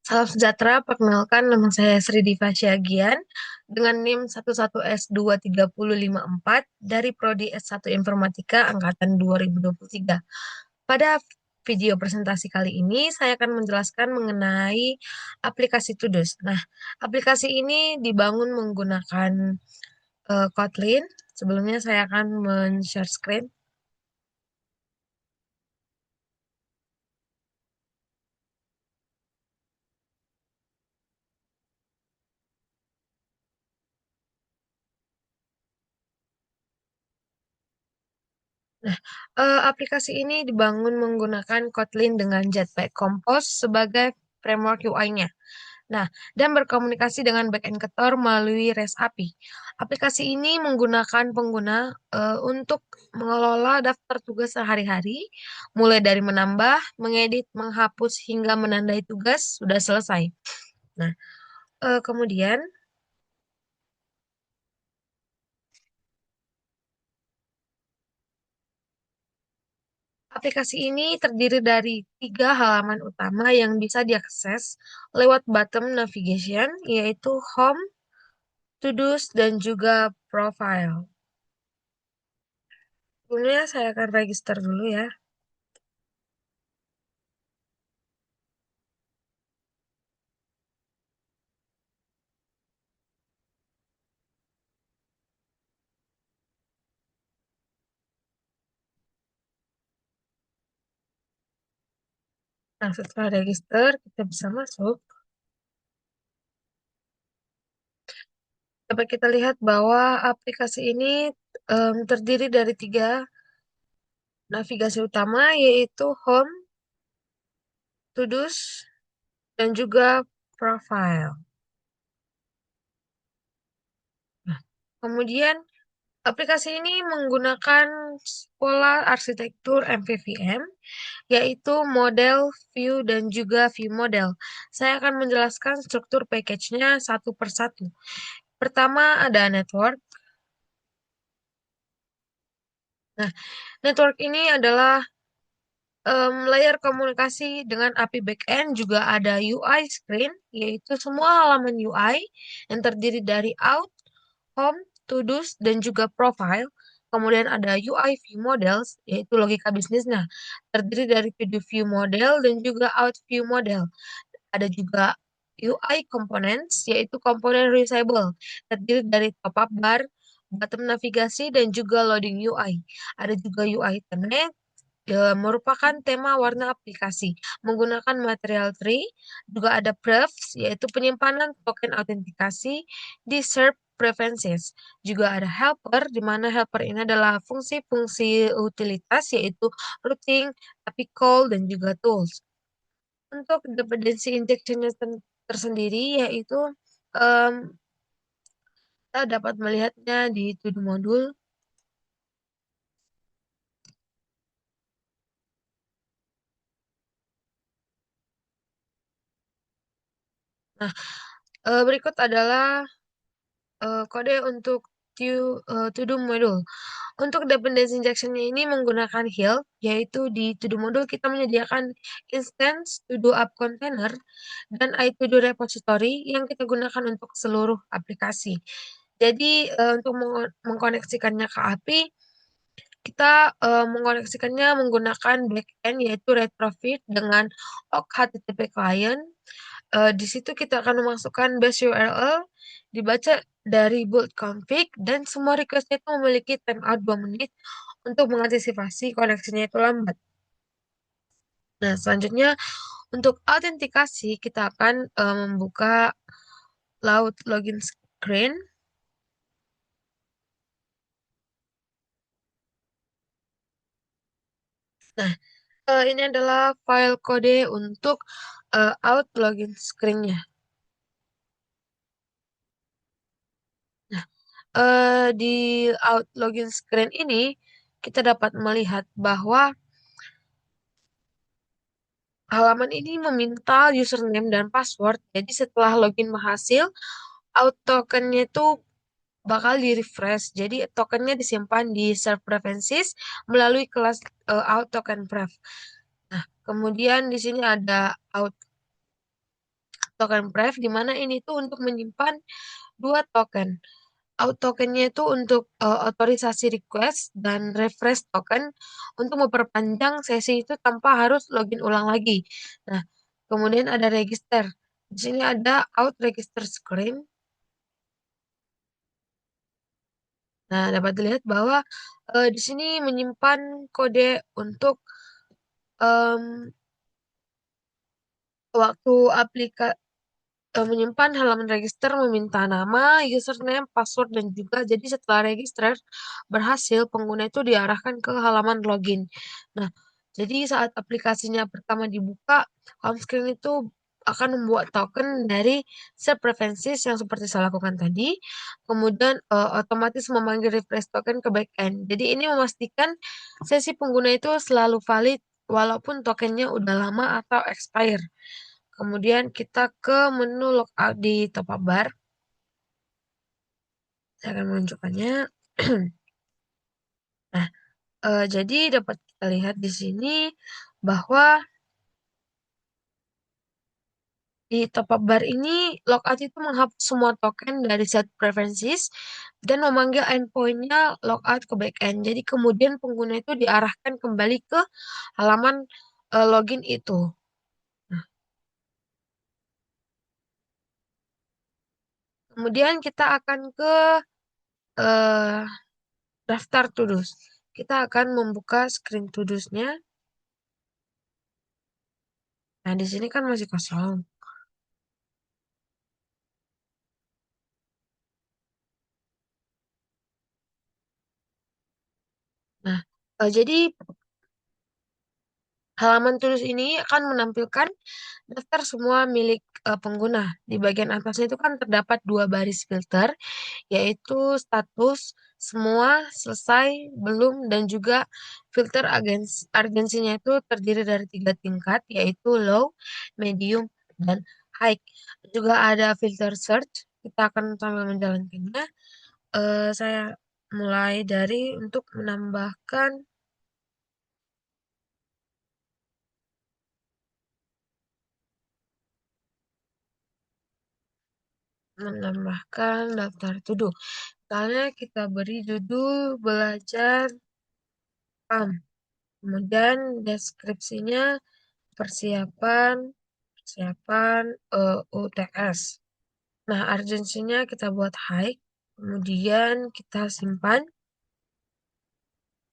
Salam sejahtera, perkenalkan nama saya Sri Diva Syagian dengan NIM 11S23054 dari Prodi S1 Informatika Angkatan 2023. Pada video presentasi kali ini, saya akan menjelaskan mengenai aplikasi Todoist. Nah, aplikasi ini dibangun menggunakan Kotlin. Sebelumnya saya akan men-share screen. Nah, aplikasi ini dibangun menggunakan Kotlin dengan Jetpack Compose sebagai framework UI-nya. Nah, dan berkomunikasi dengan backend Ketor melalui REST API. Aplikasi ini menggunakan pengguna untuk mengelola daftar tugas sehari-hari, mulai dari menambah, mengedit, menghapus, hingga menandai tugas sudah selesai. Nah, kemudian aplikasi ini terdiri dari tiga halaman utama yang bisa diakses lewat button navigation, yaitu Home, To-Dos, dan juga Profile. Sebelumnya saya akan register dulu ya. Nah, setelah register, kita bisa masuk. Dapat kita lihat bahwa aplikasi ini terdiri dari tiga navigasi utama, yaitu Home, To-Dos, dan juga Profile. Nah, kemudian aplikasi ini menggunakan pola arsitektur MVVM, yaitu model, view, dan juga view model. Saya akan menjelaskan struktur package-nya satu per satu. Pertama ada network. Nah, network ini adalah layer komunikasi dengan API backend, juga ada UI screen, yaitu semua halaman UI yang terdiri dari out, home, to-dos, dan juga profile. Kemudian ada UI view models, yaitu logika bisnisnya, terdiri dari video view model dan juga out view model. Ada juga UI components, yaitu komponen reusable, terdiri dari top-up bar, button navigasi, dan juga loading UI. Ada juga UI connect, merupakan tema warna aplikasi menggunakan material tree. Juga ada prefs, yaitu penyimpanan token autentikasi di serve preferences. Juga ada helper, di mana helper ini adalah fungsi-fungsi utilitas, yaitu routing, API call, dan juga tools. Untuk dependency injection tersendiri, yaitu em, kita dapat melihatnya di to-do modul. Nah, berikut adalah kode untuk to-do module. Untuk dependency injection ini menggunakan heal, yaitu di to-do module kita menyediakan instance to-do app container dan i-to-do repository yang kita gunakan untuk seluruh aplikasi. Jadi untuk mengkoneksikannya ke API, kita mengoneksikannya menggunakan backend, yaitu retrofit dengan OC HTTP client. Di situ kita akan memasukkan base URL, dibaca dari build config, dan semua requestnya itu memiliki timeout 2 menit untuk mengantisipasi koneksinya itu lambat. Nah, selanjutnya untuk autentikasi kita akan membuka laut login screen. Nah, ini adalah file kode untuk out login screen-nya. Nah, di out login screen ini kita dapat melihat bahwa halaman ini meminta username dan password. Jadi setelah login berhasil, out tokennya itu bakal di-refresh. Jadi tokennya disimpan di serve preferences melalui kelas out token pref. Nah, kemudian di sini ada out token Brave, di mana ini tuh untuk menyimpan dua token. Out tokennya itu untuk otorisasi request dan refresh token untuk memperpanjang sesi itu tanpa harus login ulang lagi. Nah, kemudian ada register. Di sini ada out register screen. Nah, dapat dilihat bahwa di sini menyimpan kode untuk em, waktu menyimpan halaman register meminta nama, username, password, dan juga jadi setelah register berhasil, pengguna itu diarahkan ke halaman login. Nah, jadi saat aplikasinya pertama dibuka, home screen itu akan membuat token dari set preferences yang seperti saya lakukan tadi, kemudian otomatis memanggil refresh token ke backend. Jadi ini memastikan sesi pengguna itu selalu valid walaupun tokennya udah lama atau expire. Kemudian kita ke menu logout di top up bar. Saya akan menunjukkannya. Nah, jadi dapat kita lihat di sini bahwa di top up bar ini logout itu menghapus semua token dari set preferences dan memanggil endpointnya logout ke backend. Jadi kemudian pengguna itu diarahkan kembali ke halaman login itu. Nah, kemudian kita akan ke eh, daftar to-dos. Kita akan membuka screen to-dos-nya. Nah, di sini kan masih kosong. Nah, jadi halaman tulis ini akan menampilkan daftar semua milik pengguna. Di bagian atasnya itu kan terdapat dua baris filter, yaitu status, semua, selesai, belum, dan juga filter urgensinya itu terdiri dari tiga tingkat, yaitu low, medium, dan high. Juga ada filter search. Kita akan sambil menjalankannya. Saya mulai dari untuk menambahkan daftar to-do. Misalnya kita beri judul belajar PAM. Kemudian deskripsinya persiapan persiapan UTS. Nah, urgensinya kita buat high. Kemudian kita simpan.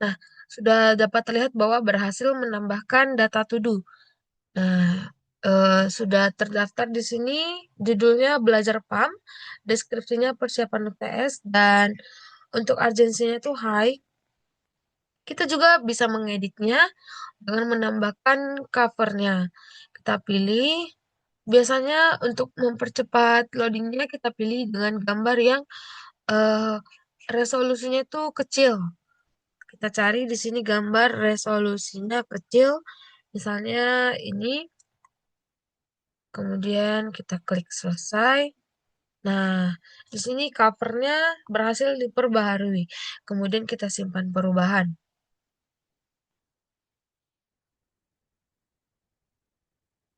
Nah, sudah dapat terlihat bahwa berhasil menambahkan data to do. Nah, sudah terdaftar di sini judulnya belajar PAM, deskripsinya persiapan UTS, dan untuk urgensinya itu high. Kita juga bisa mengeditnya dengan menambahkan covernya. Kita pilih, biasanya untuk mempercepat loadingnya kita pilih dengan gambar yang eh, resolusinya itu kecil. Kita cari di sini gambar resolusinya kecil, misalnya ini. Kemudian kita klik selesai. Nah, di sini covernya berhasil diperbaharui. Kemudian kita simpan perubahan.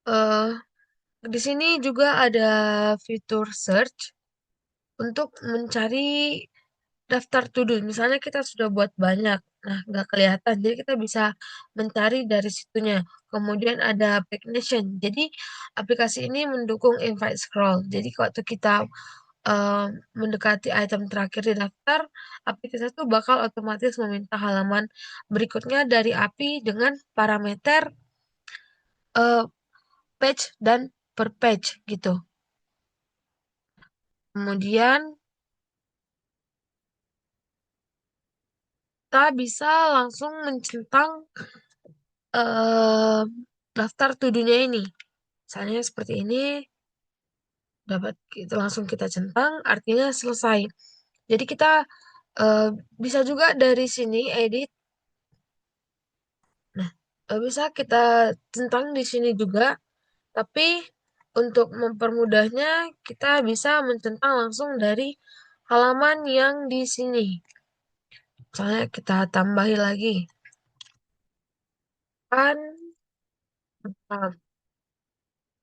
eh di sini juga ada fitur search untuk mencari daftar to do. Misalnya kita sudah buat banyak, nah nggak kelihatan, jadi kita bisa mencari dari situnya. Kemudian ada Backnation. Jadi aplikasi ini mendukung invite scroll. Jadi waktu kita eh, mendekati item terakhir di daftar, aplikasi itu bakal otomatis meminta halaman berikutnya dari API dengan parameter eh, page dan per page gitu. Kemudian kita bisa langsung mencentang eh, daftar to-do-nya ini. Misalnya seperti ini, dapat kita langsung kita centang, artinya selesai. Jadi kita eh, bisa juga dari sini edit. Nah, bisa kita centang di sini juga, tapi untuk mempermudahnya kita bisa mencentang langsung dari halaman yang di sini. Misalnya kita tambahi lagi kan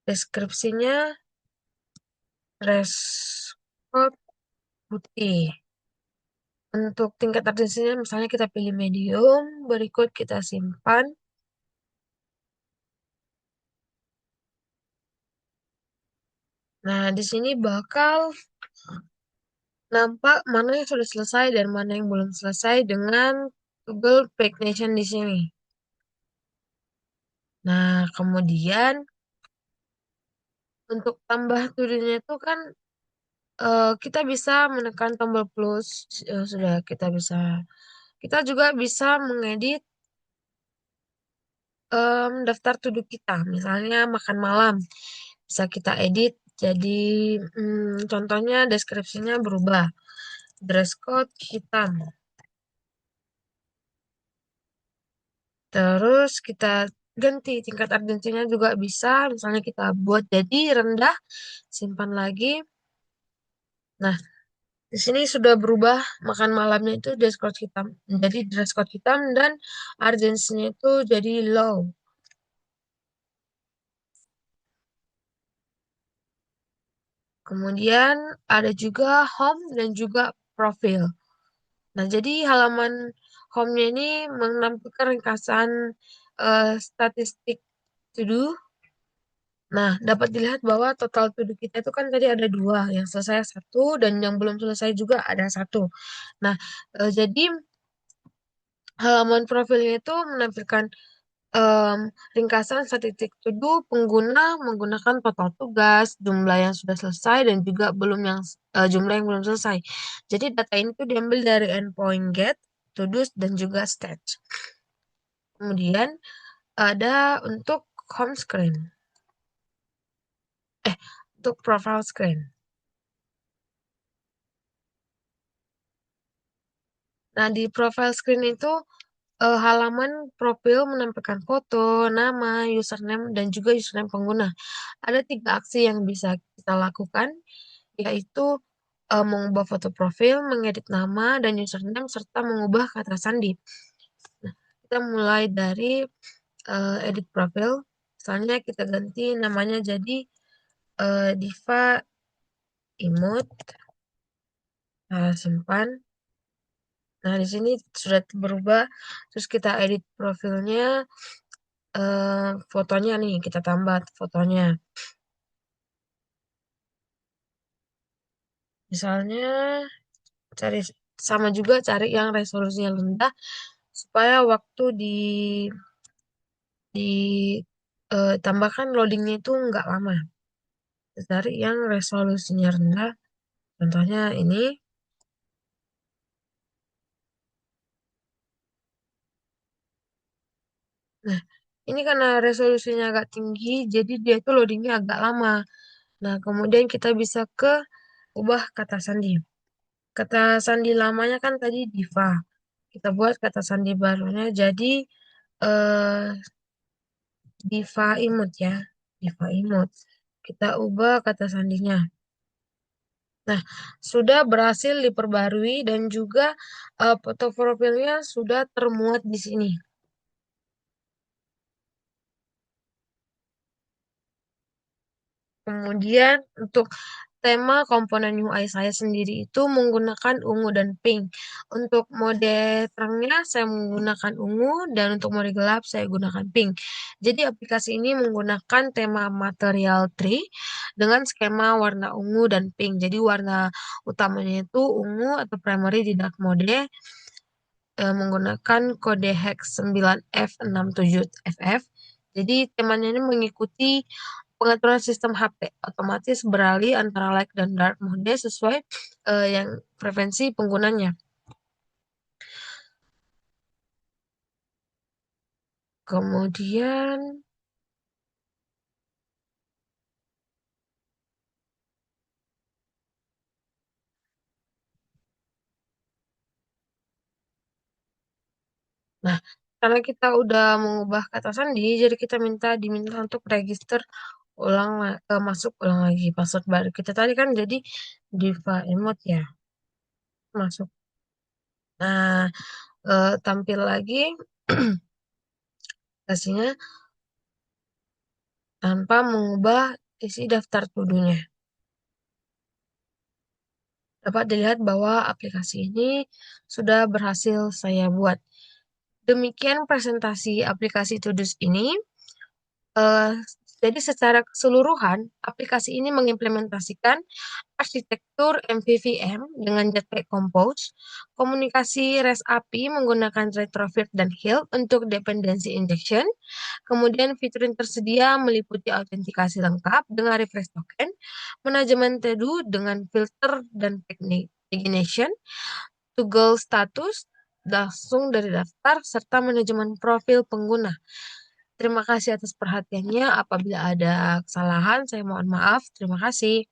deskripsinya. dress code putih. Untuk tingkat urgensinya misalnya kita pilih medium, berikut kita simpan. Nah, di sini bakal nampak mana yang sudah selesai dan mana yang belum selesai dengan Google Pagination di sini. Nah, kemudian untuk tambah to-do-nya itu kan kita bisa menekan tombol plus. Sudah kita bisa. Kita juga bisa mengedit daftar to-do kita. Misalnya makan malam. Bisa kita edit jadi contohnya deskripsinya berubah. Dress code hitam. Terus kita ganti tingkat urgensinya juga bisa. Misalnya kita buat jadi rendah, simpan lagi. Nah, di sini sudah berubah makan malamnya itu dress code hitam. Jadi dress code hitam dan urgensinya itu jadi low. Kemudian ada juga home dan juga profil. Nah, jadi halaman home-nya ini menampilkan ringkasan statistik to do. Nah, dapat dilihat bahwa total to do kita itu kan tadi ada dua, yang selesai satu dan yang belum selesai juga ada satu. Nah, jadi halaman profilnya itu menampilkan em, ringkasan statistik to do pengguna menggunakan total tugas, jumlah yang sudah selesai dan juga belum jumlah yang belum selesai. Jadi data ini tuh diambil dari endpoint get, to do dan juga stage. Kemudian ada untuk home screen. Untuk profile screen. Nah, di profile screen itu halaman profil menampilkan foto, nama, username, dan juga username pengguna. Ada tiga aksi yang bisa kita lakukan, yaitu mengubah foto profil, mengedit nama dan username, serta mengubah kata sandi. Nah, kita mulai dari edit profil. Misalnya kita ganti namanya jadi Diva Imut. Nah, simpan. Nah, di sini sudah berubah. Terus kita edit profilnya, fotonya nih, kita tambah fotonya. Misalnya cari sama juga cari yang resolusinya rendah supaya waktu tambahkan loadingnya itu nggak lama. Cari yang resolusinya rendah. Contohnya ini. Nah, ini karena resolusinya agak tinggi, jadi dia itu loadingnya agak lama. Nah, kemudian kita bisa ke ubah kata sandi. Kata sandi lamanya kan tadi diva. Kita buat kata sandi barunya jadi eh, diva imut ya. Diva imut. Kita ubah kata sandinya. Nah, sudah berhasil diperbarui dan juga foto profilnya sudah termuat di sini. Kemudian untuk tema komponen UI saya sendiri itu menggunakan ungu dan pink. Untuk mode terangnya saya menggunakan ungu dan untuk mode gelap saya gunakan pink. Jadi aplikasi ini menggunakan tema material tree dengan skema warna ungu dan pink. Jadi warna utamanya itu ungu atau primary di dark mode menggunakan kode hex 9F67FF. Jadi temanya ini mengikuti pengaturan sistem HP otomatis beralih antara light dan dark mode sesuai yang preferensi penggunanya. Kemudian, nah karena kita udah mengubah kata sandi, jadi kita diminta untuk register masuk ulang lagi password baru kita tadi kan jadi Diva Emot ya masuk. Nah, tampil lagi aplikasinya tanpa mengubah isi daftar to-do-nya. dapat dilihat bahwa aplikasi ini sudah berhasil saya buat. Demikian presentasi aplikasi Todoist ini. Eh, jadi secara keseluruhan, aplikasi ini mengimplementasikan arsitektur MVVM dengan Jetpack Compose, komunikasi REST API menggunakan retrofit dan heal untuk dependency injection, kemudian fitur yang tersedia meliputi autentikasi lengkap dengan refresh token, manajemen to-do dengan filter dan teknik pagination, toggle status langsung dari daftar, serta manajemen profil pengguna. Terima kasih atas perhatiannya. Apabila ada kesalahan, saya mohon maaf. Terima kasih.